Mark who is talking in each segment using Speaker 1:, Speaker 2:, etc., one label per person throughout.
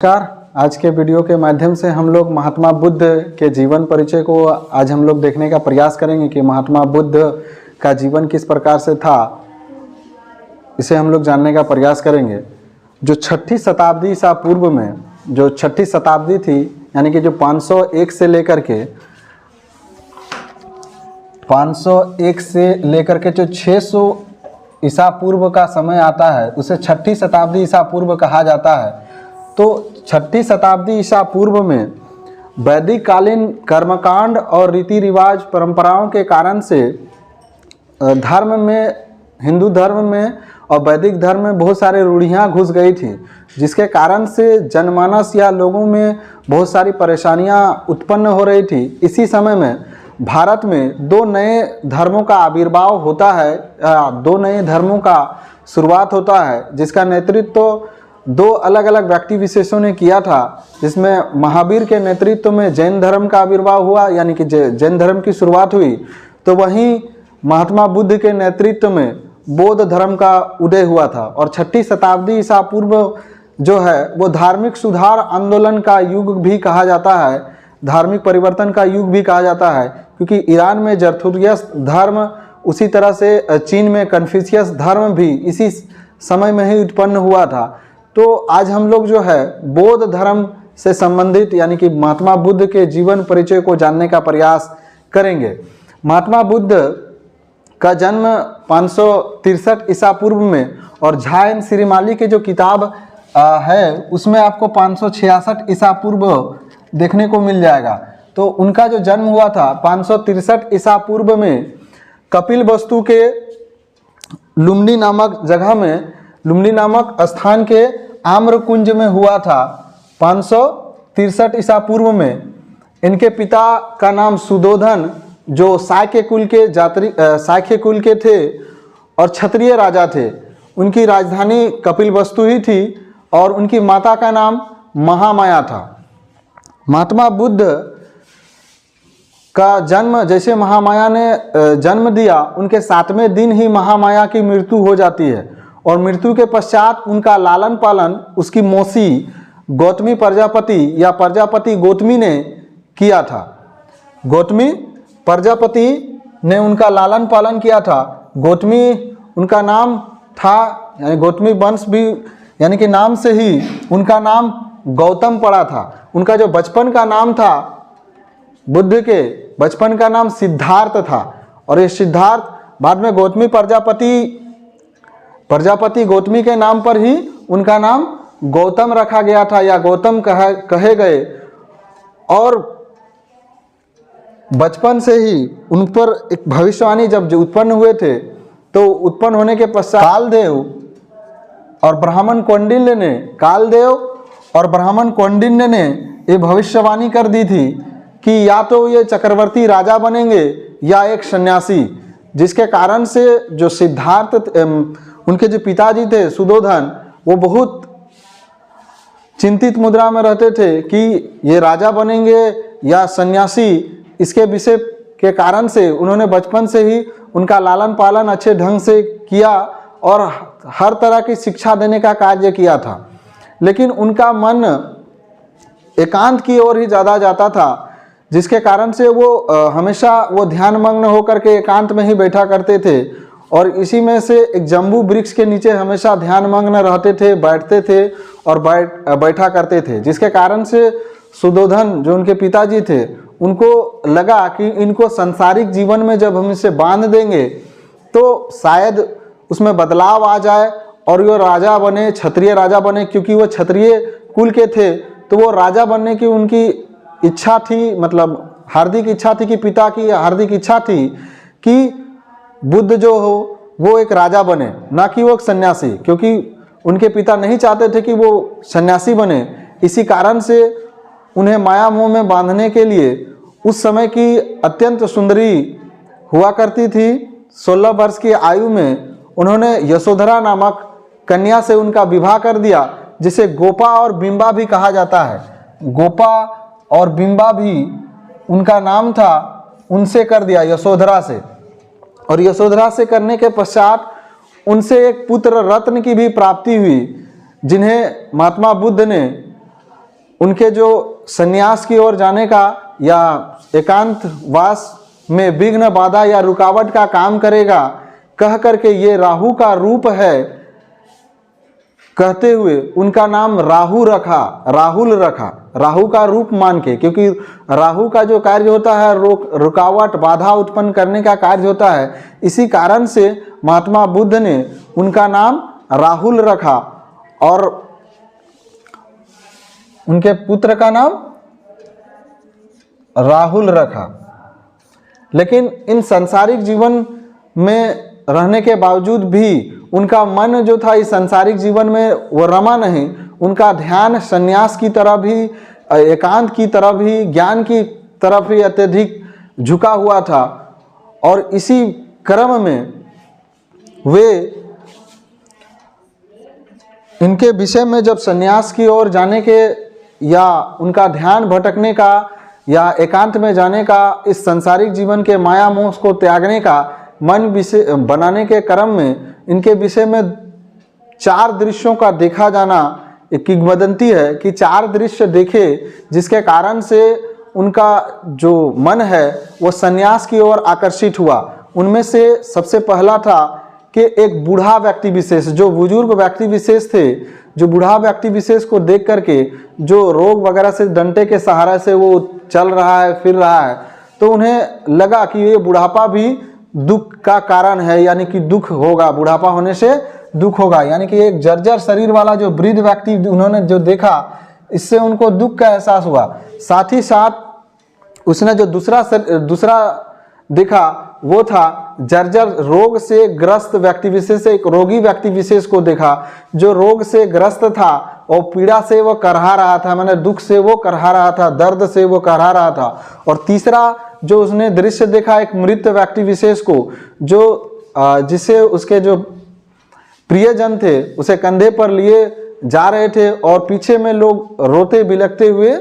Speaker 1: नमस्कार। आज के वीडियो के माध्यम से हम लोग महात्मा बुद्ध के जीवन परिचय को आज हम लोग देखने का प्रयास करेंगे कि महात्मा बुद्ध का जीवन किस प्रकार से था, इसे हम लोग जानने का प्रयास करेंगे। जो छठी शताब्दी ईसा पूर्व में जो छठी शताब्दी थी, यानी कि जो 501 से लेकर के जो 600 ईसा पूर्व का समय आता है, उसे छठी शताब्दी ईसा पूर्व कहा जाता है। तो छठी शताब्दी ईसा पूर्व में वैदिक कालीन कर्मकांड और रीति रिवाज परंपराओं के कारण से धर्म में, हिंदू धर्म में और वैदिक धर्म में बहुत सारे रूढ़ियाँ घुस गई थी, जिसके कारण से जनमानस या लोगों में बहुत सारी परेशानियाँ उत्पन्न हो रही थी। इसी समय में भारत में दो नए धर्मों का आविर्भाव होता है, दो नए धर्मों का शुरुआत होता है, जिसका नेतृत्व दो अलग अलग व्यक्ति विशेषों ने किया था। जिसमें महावीर के नेतृत्व में जैन धर्म का आविर्भाव हुआ, यानी कि जैन धर्म की शुरुआत हुई। तो वहीं महात्मा बुद्ध के नेतृत्व में बौद्ध धर्म का उदय हुआ था। और छठी शताब्दी ईसा पूर्व जो है वो धार्मिक सुधार आंदोलन का युग भी कहा जाता है, धार्मिक परिवर्तन का युग भी कहा जाता है, क्योंकि ईरान में जरथुस्ट्रियस धर्म, उसी तरह से चीन में कन्फ्यूशियस धर्म भी इसी समय में ही उत्पन्न हुआ था। तो आज हम लोग जो है बौद्ध धर्म से संबंधित, यानी कि महात्मा बुद्ध के जीवन परिचय को जानने का प्रयास करेंगे। महात्मा बुद्ध का जन्म 563 ईसा पूर्व में, और झायन श्रीमाली के जो किताब है उसमें आपको 566 ईसा पूर्व देखने को मिल जाएगा। तो उनका जो जन्म हुआ था 563 ईसा पूर्व में कपिल वस्तु के लुम्बिनी नामक जगह में, लुम्बिनी नामक स्थान के आम्रकुंज में हुआ था 563 ईसा पूर्व में। इनके पिता का नाम सुदोधन, जो साक्य कुल के थे और क्षत्रिय राजा थे। उनकी राजधानी कपिल वस्तु ही थी और उनकी माता का नाम महामाया था। महात्मा बुद्ध का जन्म, जैसे महामाया ने जन्म दिया, उनके 7वें दिन ही महामाया की मृत्यु हो जाती है। और मृत्यु के पश्चात उनका लालन पालन उसकी मौसी गौतमी प्रजापति या प्रजापति गौतमी ने किया था। गौतमी प्रजापति ने उनका लालन पालन किया था। गौतमी उनका नाम था, यानी गौतमी वंश भी, यानी कि नाम से ही उनका नाम गौतम पड़ा था। उनका जो बचपन का नाम था, बुद्ध के बचपन का नाम सिद्धार्थ था। और ये सिद्धार्थ बाद में गौतमी प्रजापति गौतमी के नाम पर ही उनका नाम गौतम रखा गया था, या गौतम कहे गए। और बचपन से ही उन पर एक भविष्यवाणी जब जो उत्पन्न हुए थे, तो उत्पन्न होने के पश्चात कालदेव और ब्राह्मण कौंडिन्य ने ये भविष्यवाणी कर दी थी कि या तो ये चक्रवर्ती राजा बनेंगे या एक सन्यासी। जिसके कारण से जो सिद्धार्थ, उनके जो पिताजी थे सुदोधन, वो बहुत चिंतित मुद्रा में रहते थे कि ये राजा बनेंगे या सन्यासी। इसके विषय के कारण से उन्होंने बचपन से ही उनका लालन पालन अच्छे ढंग से किया और हर तरह की शिक्षा देने का कार्य किया था। लेकिन उनका मन एकांत की ओर ही ज़्यादा जाता था, जिसके कारण से वो हमेशा वो ध्यान मग्न होकर के एकांत में ही बैठा करते थे। और इसी में से एक जम्बू वृक्ष के नीचे हमेशा ध्यान मग्न रहते थे, बैठते थे और बैठा करते थे। जिसके कारण से सुदोधन, जो उनके पिताजी थे, उनको लगा कि इनको सांसारिक जीवन में जब हम इसे बांध देंगे तो शायद उसमें बदलाव आ जाए और वो राजा बने, क्षत्रिय राजा बने। क्योंकि वो क्षत्रिय कुल के थे, तो वो राजा बनने की उनकी इच्छा थी, मतलब हार्दिक इच्छा थी, कि पिता की हार्दिक इच्छा थी कि बुद्ध जो हो वो एक राजा बने, ना कि वो एक सन्यासी। क्योंकि उनके पिता नहीं चाहते थे कि वो सन्यासी बने। इसी कारण से उन्हें माया मोह में बांधने के लिए उस समय की अत्यंत सुंदरी हुआ करती थी, 16 वर्ष की आयु में उन्होंने यशोधरा नामक कन्या से उनका विवाह कर दिया, जिसे गोपा और बिंबा भी कहा जाता है। गोपा और बिंबा भी उनका नाम था, उनसे कर दिया, यशोधरा से। और यशोधरा से करने के पश्चात उनसे एक पुत्र रत्न की भी प्राप्ति हुई, जिन्हें महात्मा बुद्ध ने उनके जो संन्यास की ओर जाने का या एकांतवास में विघ्न, बाधा या रुकावट का काम करेगा कह करके ये राहु का रूप है कहते हुए उनका नाम राहुल रखा, राहु का रूप मान के, क्योंकि राहु का जो कार्य होता है रुकावट, बाधा उत्पन्न करने का कार्य होता है। इसी कारण से महात्मा बुद्ध ने उनका नाम राहुल रखा और उनके पुत्र का नाम राहुल रखा। लेकिन इन सांसारिक जीवन में रहने के बावजूद भी उनका मन जो था इस सांसारिक जीवन में वो रमा नहीं, उनका ध्यान संन्यास की तरफ ही, एकांत की तरफ ही, ज्ञान की तरफ ही अत्यधिक झुका हुआ था। और इसी क्रम में वे इनके विषय में जब संन्यास की ओर जाने के या उनका ध्यान भटकने का या एकांत में जाने का, इस सांसारिक जीवन के माया मोह को त्यागने का मन विषय बनाने के क्रम में इनके विषय में 4 दृश्यों का देखा जाना एक किंवदंती है कि 4 दृश्य देखे जिसके कारण से उनका जो मन है वो संन्यास की ओर आकर्षित हुआ। उनमें से सबसे पहला था कि एक बूढ़ा व्यक्ति विशेष, जो बुजुर्ग व्यक्ति विशेष थे, जो बूढ़ा व्यक्ति विशेष को देख करके जो रोग वगैरह से डंडे के सहारा से वो चल रहा है, फिर रहा है, तो उन्हें लगा कि ये बुढ़ापा भी दुख का कारण है, यानी कि दुख होगा, बुढ़ापा होने से दुख होगा। यानी कि एक जर्जर शरीर वाला जो वृद्ध व्यक्ति उन्होंने जो देखा, इससे उनको दुख का एहसास हुआ। साथ ही साथ उसने जो दूसरा देखा वो था जर्जर रोग से ग्रस्त व्यक्ति विशेष, एक रोगी व्यक्ति विशेष को देखा जो रोग से ग्रस्त था और पीड़ा से वो करहा रहा था, माने दुख से वो करहा रहा था, दर्द से वो करहा रहा था। और तीसरा जो उसने दृश्य देखा एक मृत व्यक्ति विशेष को, जो जिसे उसके जो प्रियजन थे उसे कंधे पर लिए जा रहे थे और पीछे में लोग रोते बिलखते हुए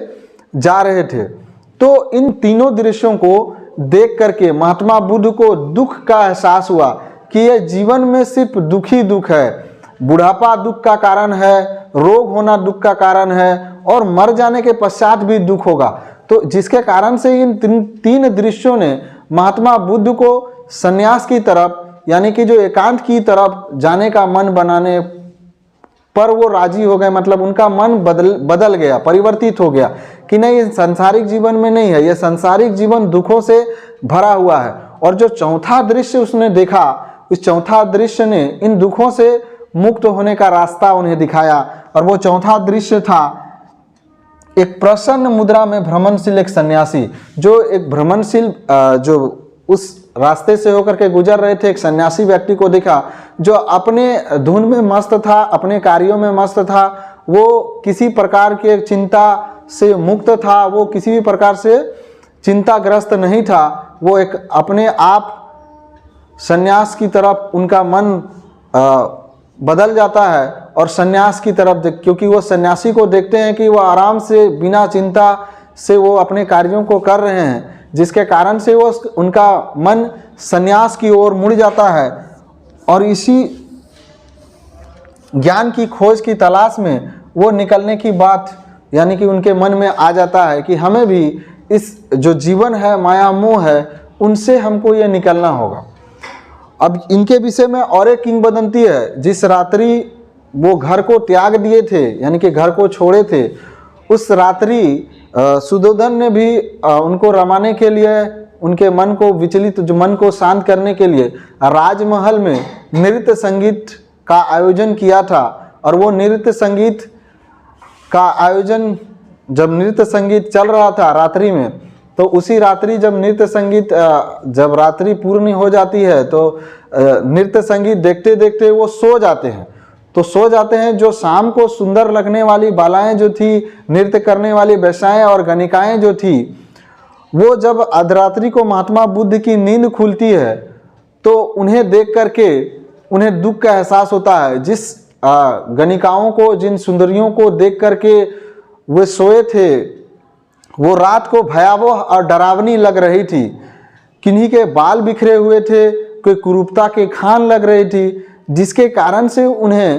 Speaker 1: जा रहे थे। तो इन तीनों दृश्यों को देख करके महात्मा बुद्ध को दुख का एहसास हुआ कि यह जीवन में सिर्फ दुख ही दुख है। बुढ़ापा दुख का कारण है, रोग होना दुख का कारण है और मर जाने के पश्चात भी दुख होगा। तो जिसके कारण से इन 3 दृश्यों ने महात्मा बुद्ध को संन्यास की तरफ, यानी कि जो एकांत की तरफ जाने का मन बनाने पर वो राजी हो गए। मतलब उनका मन बदल गया, परिवर्तित हो गया कि नहीं, ये संसारिक जीवन में नहीं है, ये संसारिक जीवन दुखों से भरा हुआ है। और जो चौथा दृश्य उसने देखा, उस चौथा दृश्य ने इन दुखों से मुक्त होने का रास्ता उन्हें दिखाया। और वो चौथा दृश्य था एक प्रसन्न मुद्रा में भ्रमणशील एक सन्यासी, जो एक भ्रमणशील जो उस रास्ते से होकर के गुजर रहे थे, एक सन्यासी व्यक्ति को देखा जो अपने धुन में मस्त था, अपने कार्यों में मस्त था, वो किसी प्रकार के चिंता से मुक्त था, वो किसी भी प्रकार से चिंताग्रस्त नहीं था। वो एक अपने आप सन्यास की तरफ उनका मन बदल जाता है और सन्यास की तरफ, क्योंकि वो सन्यासी को देखते हैं कि वो आराम से बिना चिंता से वो अपने कार्यों को कर रहे हैं, जिसके कारण से वो उनका मन सन्यास की ओर मुड़ जाता है। और इसी ज्ञान की खोज की तलाश में वो निकलने की बात, यानी कि उनके मन में आ जाता है कि हमें भी इस जो जीवन है, माया मोह है, उनसे हमको ये निकलना होगा। अब इनके विषय में और एक किंवदंती है। जिस रात्रि वो घर को त्याग दिए थे, यानी कि घर को छोड़े थे, उस रात्रि सुद्धोधन ने भी उनको रमाने के लिए, उनके मन को विचलित, जो मन को शांत करने के लिए राजमहल में नृत्य संगीत का आयोजन किया था। और वो नृत्य संगीत का आयोजन, जब नृत्य संगीत चल रहा था रात्रि में, तो उसी रात्रि जब नृत्य संगीत, जब रात्रि पूर्ण हो जाती है तो नृत्य संगीत देखते देखते वो सो जाते हैं। तो सो जाते हैं। जो शाम को सुंदर लगने वाली बालाएं जो थी, नृत्य करने वाली वैश्याएं और गणिकाएं जो थी, वो जब अर्धरात्रि को महात्मा बुद्ध की नींद खुलती है तो उन्हें देख करके उन्हें दुख का एहसास होता है। जिस गणिकाओं को, जिन सुंदरियों को देख करके वे सोए थे, वो रात को भयावह और डरावनी लग रही थी। किन्हीं के बाल बिखरे हुए थे, कोई कुरूपता के खान लग रही थी, जिसके कारण से उन्हें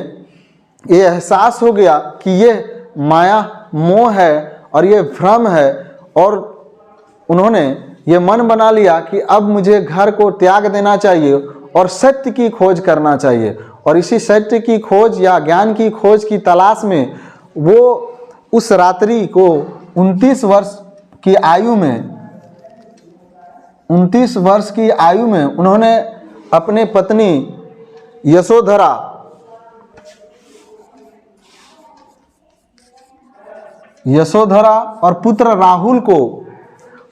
Speaker 1: ये एहसास हो गया कि ये माया मोह है और ये भ्रम है, और उन्होंने ये मन बना लिया कि अब मुझे घर को त्याग देना चाहिए और सत्य की खोज करना चाहिए। और इसी सत्य की खोज या ज्ञान की खोज की तलाश में वो उस रात्रि को 29 वर्ष की आयु में उन्होंने अपने पत्नी यशोधरा और पुत्र राहुल को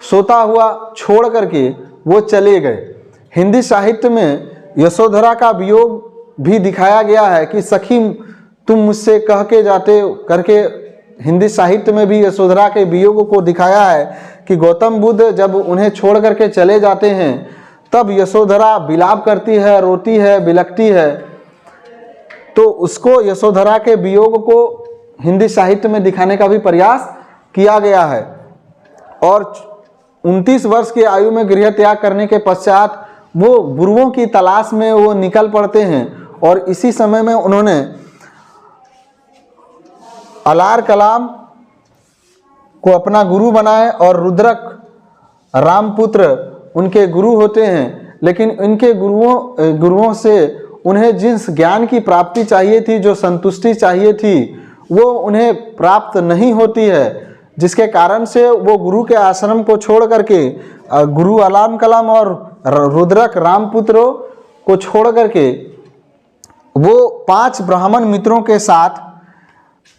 Speaker 1: सोता हुआ छोड़ करके वो चले गए। हिंदी साहित्य में यशोधरा का वियोग भी दिखाया गया है कि सखी तुम मुझसे कह के जाते करके, हिंदी साहित्य में भी यशोधरा के वियोग को दिखाया है कि गौतम बुद्ध जब उन्हें छोड़ करके चले जाते हैं तब यशोधरा विलाप करती है, रोती है, बिलखती है। तो उसको यशोधरा के वियोग को हिंदी साहित्य में दिखाने का भी प्रयास किया गया है। और 29 वर्ष की आयु में गृह त्याग करने के पश्चात वो गुरुओं की तलाश में वो निकल पड़ते हैं, और इसी समय में उन्होंने अलार कलाम को अपना गुरु बनाए और रुद्रक रामपुत्र उनके गुरु होते हैं। लेकिन इनके गुरुओं से उन्हें जिस ज्ञान की प्राप्ति चाहिए थी, जो संतुष्टि चाहिए थी, वो उन्हें प्राप्त नहीं होती है, जिसके कारण से वो गुरु के आश्रम को छोड़ करके गुरु अलाम कलाम और रुद्रक रामपुत्र को छोड़ करके वो 5 ब्राह्मण मित्रों के साथ,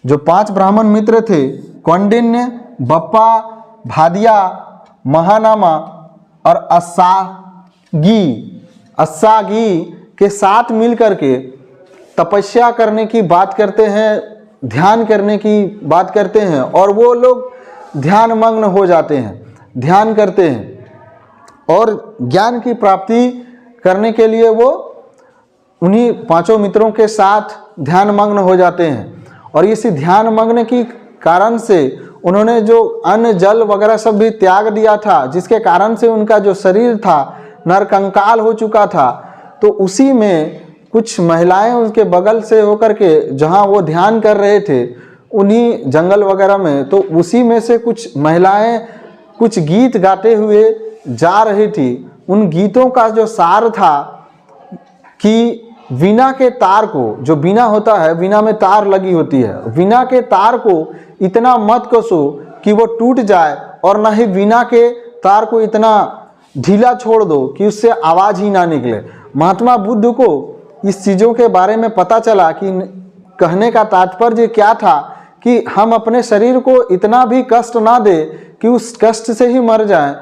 Speaker 1: जो 5 ब्राह्मण मित्र थे, कौंडिन्य, बप्पा, भादिया, महानामा और अस्सागी के साथ मिल करके तपस्या करने की बात करते हैं, ध्यान करने की बात करते हैं, और वो लोग ध्यान मग्न हो जाते हैं, ध्यान करते हैं और ज्ञान की प्राप्ति करने के लिए वो उन्हीं 5 मित्रों के साथ ध्यान मग्न हो जाते हैं। और इसी ध्यान मग्न की कारण से उन्होंने जो अन्न जल वगैरह सब भी त्याग दिया था, जिसके कारण से उनका जो शरीर था नरकंकाल हो चुका था। तो उसी में कुछ महिलाएं उनके बगल से होकर के जहां वो ध्यान कर रहे थे, उन्हीं जंगल वगैरह में, तो उसी में से कुछ महिलाएं कुछ गीत गाते हुए जा रही थी। उन गीतों का जो सार था कि वीणा के तार को, जो वीणा होता है, वीणा में तार लगी होती है, वीणा के तार को इतना मत कसो कि वो टूट जाए, और न ही वीणा के तार को इतना ढीला छोड़ दो कि उससे आवाज ही ना निकले। महात्मा बुद्ध को इस चीज़ों के बारे में पता चला कि कहने का तात्पर्य क्या था कि हम अपने शरीर को इतना भी कष्ट ना दे कि उस कष्ट से ही मर जाएं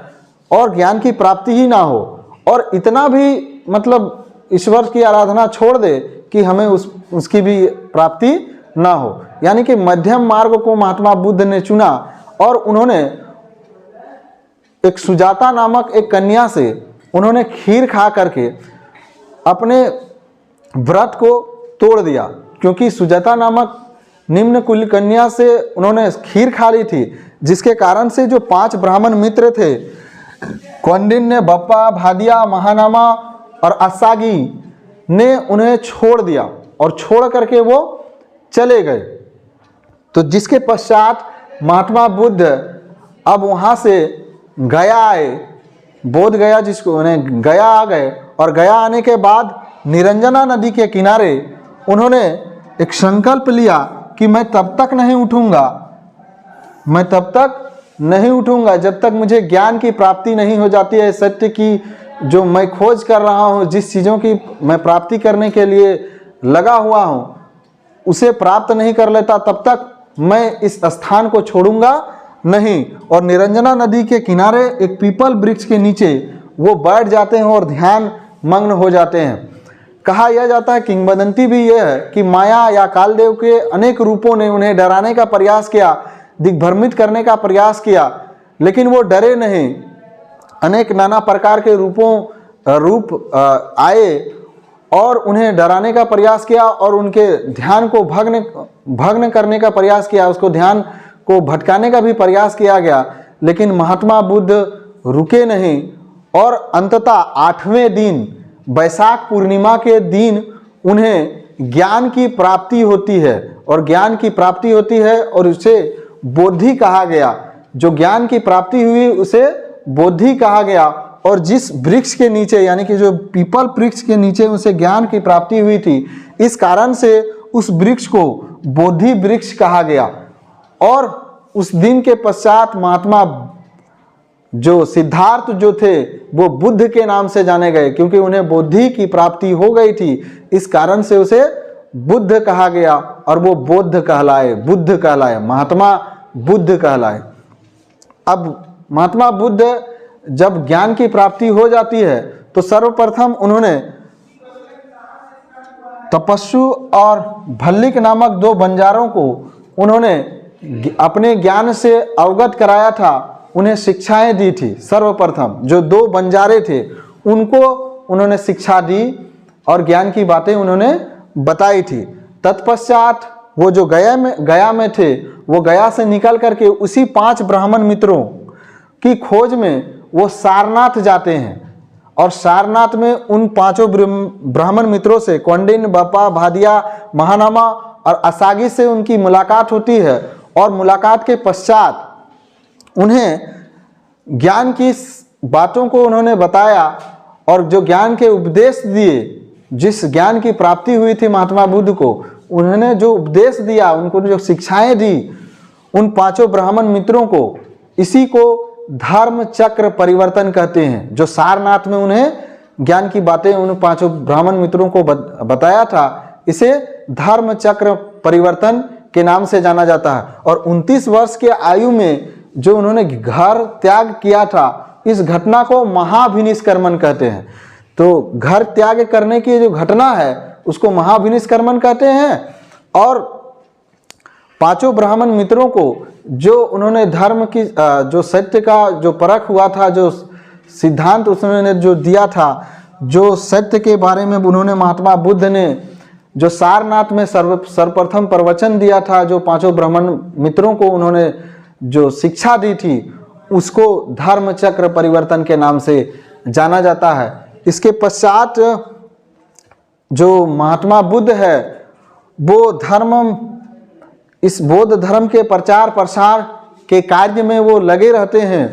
Speaker 1: और ज्ञान की प्राप्ति ही ना हो, और इतना भी मतलब ईश्वर की आराधना छोड़ दे कि हमें उसकी भी प्राप्ति ना हो। यानी कि मध्यम मार्ग को महात्मा बुद्ध ने चुना, और उन्होंने एक सुजाता नामक एक कन्या से उन्होंने खीर खा करके अपने व्रत को तोड़ दिया, क्योंकि सुजाता नामक निम्न कुल कन्या से उन्होंने खीर खा ली थी, जिसके कारण से जो 5 ब्राह्मण मित्र थे, कौंडिन्य, बप्पा, भादिया, महानामा और अस्सागी ने उन्हें छोड़ दिया और छोड़ करके वो चले गए। तो जिसके पश्चात महात्मा बुद्ध अब वहाँ से गया आए, बोध गया जिसको उन्हें गया आ गए, और गया आने के बाद निरंजना नदी के किनारे उन्होंने एक संकल्प लिया कि मैं तब तक नहीं उठूंगा जब तक मुझे ज्ञान की प्राप्ति नहीं हो जाती है। सत्य की जो मैं खोज कर रहा हूँ, जिस चीज़ों की मैं प्राप्ति करने के लिए लगा हुआ हूँ, उसे प्राप्त नहीं कर लेता, तब तक मैं इस स्थान को छोड़ूंगा नहीं। और निरंजना नदी के किनारे एक पीपल वृक्ष के नीचे वो बैठ जाते हैं और ध्यान मग्न हो जाते हैं। कहा यह जाता है, किंवदंती भी यह है कि माया या कालदेव के अनेक रूपों ने उन्हें डराने का प्रयास किया, दिग्भ्रमित करने का प्रयास किया, लेकिन वो डरे नहीं। अनेक नाना प्रकार के रूप आए और उन्हें डराने का प्रयास किया और उनके ध्यान को भग्न करने का प्रयास किया, उसको ध्यान को भटकाने का भी प्रयास किया गया। लेकिन महात्मा बुद्ध रुके नहीं, और अंततः 8वें दिन वैशाख पूर्णिमा के दिन उन्हें ज्ञान की प्राप्ति होती है, और ज्ञान की प्राप्ति होती है, और उसे बोधि कहा गया। जो ज्ञान की प्राप्ति हुई उसे बोधि कहा गया। और जिस वृक्ष के नीचे यानी कि जो पीपल वृक्ष के नीचे उसे ज्ञान की प्राप्ति हुई थी, इस कारण से उस वृक्ष को बोधि वृक्ष कहा गया। और उस दिन के पश्चात महात्मा जो सिद्धार्थ जो थे वो बुद्ध के नाम से जाने गए, क्योंकि उन्हें बोधि की प्राप्ति हो गई थी। इस कारण से उसे बुद्ध कहा गया और वो बुद्ध कहलाए, बुद्ध कहलाए, महात्मा बुद्ध कहलाए। अब महात्मा बुद्ध जब ज्ञान की प्राप्ति हो जाती है तो सर्वप्रथम उन्होंने तपस्सु और भल्लिक नामक दो बंजारों को उन्होंने अपने ज्ञान से अवगत कराया था, उन्हें शिक्षाएं दी थी। सर्वप्रथम जो दो बंजारे थे उनको उन्होंने शिक्षा दी और ज्ञान की बातें उन्होंने बताई थी। तत्पश्चात वो जो गया में थे, वो गया से निकल करके उसी 5 ब्राह्मण मित्रों की खोज में वो सारनाथ जाते हैं। और सारनाथ में उन 5 ब्राह्मण मित्रों से कौंडिन्य, बप्पा, भादिया, महानामा और असागी से उनकी मुलाकात होती है। और मुलाकात के पश्चात उन्हें ज्ञान की बातों को उन्होंने बताया और जो ज्ञान के उपदेश दिए, जिस ज्ञान की प्राप्ति हुई थी महात्मा बुद्ध को, उन्होंने जो उपदेश दिया, उनको जो शिक्षाएं दी उन 5 ब्राह्मण मित्रों को, इसी को धर्म चक्र परिवर्तन कहते हैं। जो सारनाथ में उन्हें ज्ञान की बातें उन 5 ब्राह्मण मित्रों को बताया था, इसे धर्म चक्र परिवर्तन के नाम से जाना जाता है। और 29 वर्ष के आयु में जो उन्होंने घर त्याग किया था, इस घटना को महाभिनिष्क्रमण कहते हैं। तो घर त्याग करने की जो घटना है उसको महाभिनिष्क्रमण कहते हैं। और 5 ब्राह्मण मित्रों को जो उन्होंने धर्म की जो सत्य का जो परख हुआ था, जो सिद्धांत उन्होंने जो दिया था, जो सत्य के बारे में उन्होंने महात्मा बुद्ध ने जो सारनाथ में सर्वप्रथम प्रवचन दिया था, जो 5 ब्राह्मण मित्रों को उन्होंने जो शिक्षा दी थी, उसको धर्म चक्र परिवर्तन के नाम से जाना जाता है। इसके पश्चात जो महात्मा बुद्ध है वो इस बौद्ध धर्म के प्रचार प्रसार के कार्य में वो लगे रहते हैं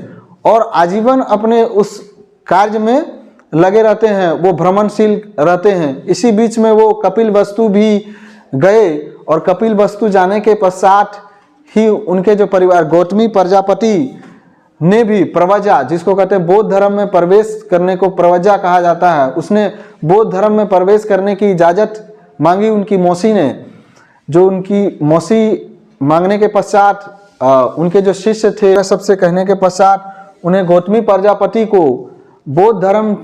Speaker 1: और आजीवन अपने उस कार्य में लगे रहते हैं, वो भ्रमणशील रहते हैं। इसी बीच में वो कपिलवस्तु भी गए और कपिलवस्तु जाने के पश्चात ही उनके जो परिवार गौतमी प्रजापति ने भी प्रवजा, जिसको कहते हैं बौद्ध धर्म में प्रवेश करने को प्रवजा कहा जाता है, उसने बौद्ध धर्म में प्रवेश करने की इजाज़त मांगी उनकी मौसी ने। जो उनकी मौसी मांगने के पश्चात उनके जो शिष्य थे सबसे कहने के पश्चात उन्हें गौतमी प्रजापति को बौद्ध धर्म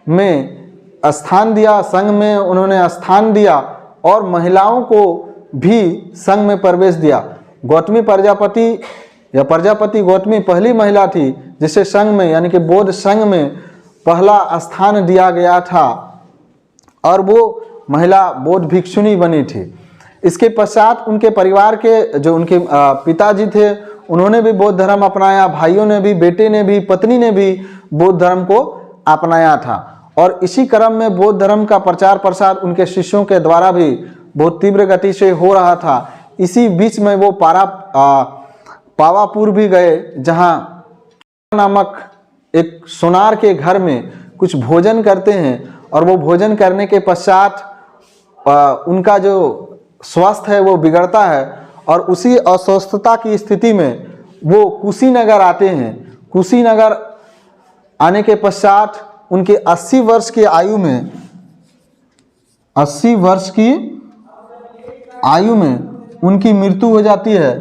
Speaker 1: में स्थान दिया, संघ में उन्होंने स्थान दिया और महिलाओं को भी संघ में प्रवेश दिया। गौतमी प्रजापति या प्रजापति गौतमी पहली महिला थी जिसे संघ में यानी कि बौद्ध संघ में पहला स्थान दिया गया था और वो महिला बौद्ध भिक्षुणी बनी थी। इसके पश्चात उनके परिवार के जो उनके पिताजी थे उन्होंने भी बौद्ध धर्म अपनाया, भाइयों ने भी, बेटे ने भी, पत्नी ने भी बौद्ध धर्म को अपनाया था। और इसी क्रम में बौद्ध धर्म का प्रचार प्रसार उनके शिष्यों के द्वारा भी बहुत तीव्र गति से हो रहा था। इसी बीच में वो पावापुर भी गए, जहाँ नामक एक सोनार के घर में कुछ भोजन करते हैं और वो भोजन करने के पश्चात उनका जो स्वास्थ्य है वो बिगड़ता है और उसी अस्वस्थता की स्थिति में वो कुशीनगर आते हैं। कुशीनगर आने के पश्चात उनके 80 वर्ष की आयु में 80 वर्ष की आयु में उनकी मृत्यु हो जाती है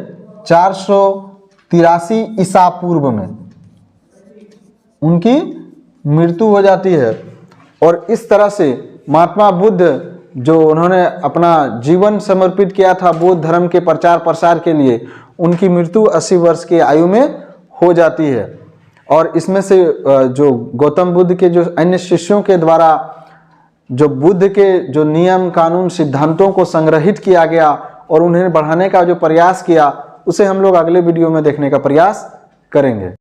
Speaker 1: 483 ईसा पूर्व में उनकी मृत्यु हो जाती है। और इस तरह से महात्मा बुद्ध जो उन्होंने अपना जीवन समर्पित किया था बौद्ध धर्म के प्रचार प्रसार के लिए, उनकी मृत्यु 80 वर्ष की आयु में हो जाती है। और इसमें से जो गौतम बुद्ध के जो अन्य शिष्यों के द्वारा जो बुद्ध के जो नियम कानून सिद्धांतों को संग्रहित किया गया और उन्हें बढ़ाने का जो प्रयास किया, उसे हम लोग अगले वीडियो में देखने का प्रयास करेंगे।